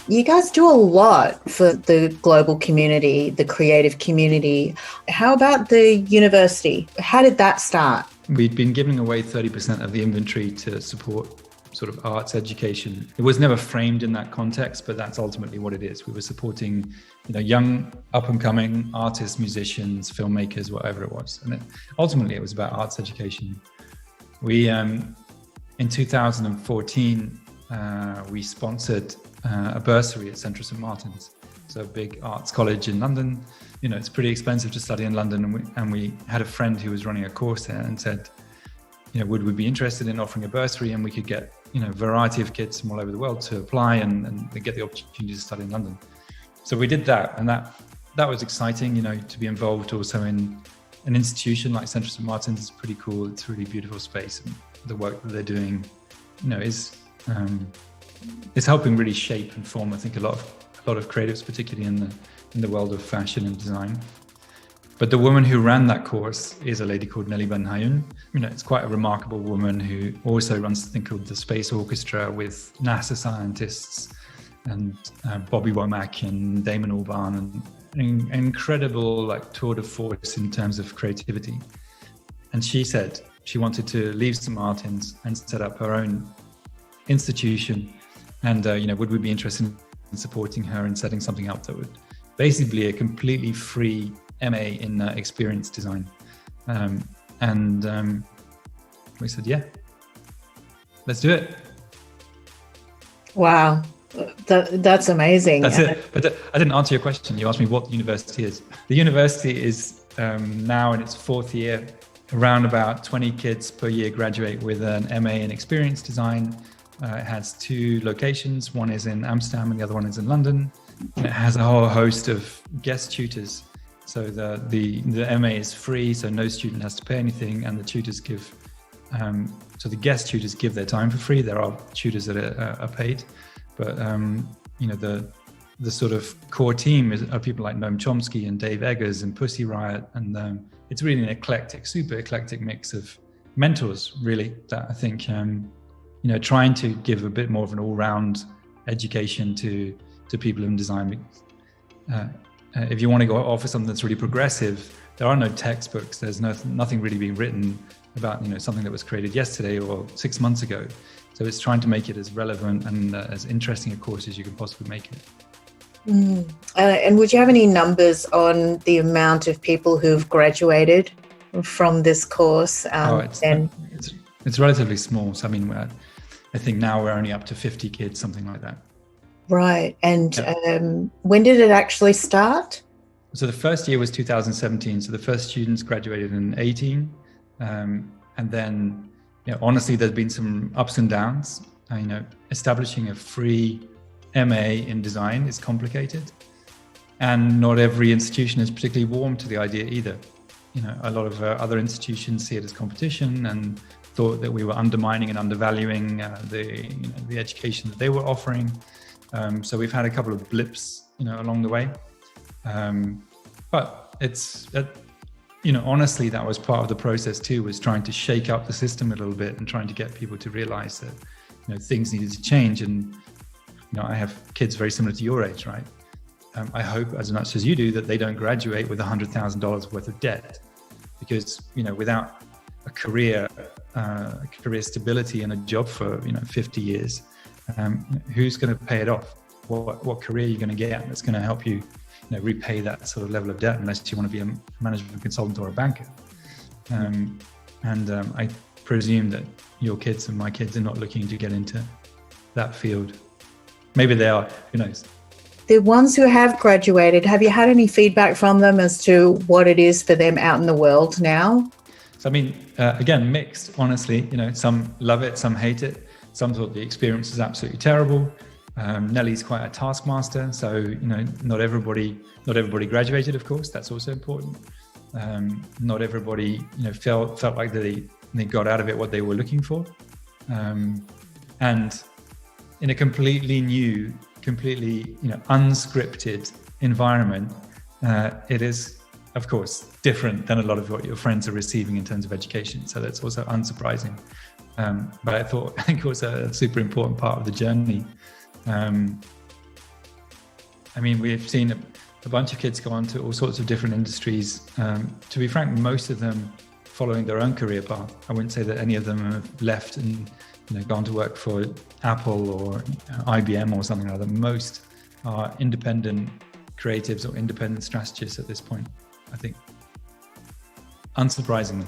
You guys do a lot for the global community, the creative community. How about the university? How did that start? We'd been giving away 30% of the inventory to support sort of arts education. It was never framed in that context, but that's ultimately what it is. We were supporting, young up-and-coming artists, musicians, filmmakers, whatever it was. And ultimately, it was about arts education. We, in 2014, we sponsored a bursary at Central St Martin's, so a big arts college in London. It's pretty expensive to study in London, and we had a friend who was running a course there and said, would we be interested in offering a bursary, and we could get a variety of kids from all over the world to apply and get the opportunity to study in London. So we did that, and that was exciting. To be involved also in an institution like Central St Martin's is pretty cool. It's a really beautiful space, and the work that they're doing, is helping really shape and form, I think, a lot of creatives, particularly in the world of fashion and design. But the woman who ran that course is a lady called Nelly Ben Hayun. It's quite a remarkable woman who also runs something called the Space Orchestra with NASA scientists and Bobby Womack and Damon Albarn, and an incredible tour de force in terms of creativity. And she said she wanted to leave St Martin's and set up her own institution. And would we be interested in supporting her and setting something up that would basically be a completely free MA in experience design. We said, yeah, let's do it. Wow, that's amazing. That's it. But I didn't answer your question. You asked me what the university is. The university is now in its fourth year. Around about 20 kids per year graduate with an MA in experience design. It has two locations. One is in Amsterdam and the other one is in London. And it has a whole host of guest tutors. So the MA is free, so no student has to pay anything, and the tutors give. So the guest tutors give their time for free. There are tutors that are paid, but the sort of core team are people like Noam Chomsky and Dave Eggers and Pussy Riot, and it's really an super eclectic mix of mentors, really, that I think trying to give a bit more of an all-round education to people in design. If you want to go offer something that's really progressive, there are no textbooks. There's nothing really being written about something that was created yesterday or 6 months ago. So it's trying to make it as relevant and as interesting a course as you can possibly make it. And would you have any numbers on the amount of people who've graduated from this course? It's relatively small. So I think now we're only up to 50 kids, something like that. Right. And when did it actually start? So the first year was 2017. So the first students graduated in 2018. And then, honestly, there's been some ups and downs. Establishing a free MA in design is complicated. And not every institution is particularly warm to the idea either. A lot of other institutions see it as competition and thought that we were undermining and undervaluing the education that they were offering. So we've had a couple of blips, along the way. But it's, honestly, that was part of the process too, was trying to shake up the system a little bit and trying to get people to realize that, things needed to change. And, I have kids very similar to your age, right? I hope as much as you do that they don't graduate with $100,000 worth of debt, because, without a career stability and a job for, 50 years, who's going to pay it off? What career are you going to get that's going to help you, repay that sort of level of debt, unless you want to be a management consultant or a banker? I presume that your kids and my kids are not looking to get into that field. Maybe they are, who knows? The ones who have graduated, have you had any feedback from them as to what it is for them out in the world now? So, again, mixed, honestly. Some love it, some hate it. Some thought the experience is absolutely terrible. Nelly's quite a taskmaster, so not everybody graduated. Of course, that's also important. Not everybody felt like they got out of it what they were looking for, and in a completely new, unscripted environment, it is, of course, different than a lot of what your friends are receiving in terms of education. So that's also unsurprising. But I think it was a super important part of the journey. I mean, we've seen a bunch of kids go on to all sorts of different industries. To be frank, most of them following their own career path. I wouldn't say that any of them have left and gone to work for Apple or IBM or something like that. Most are independent creatives or independent strategists at this point, I think, unsurprisingly.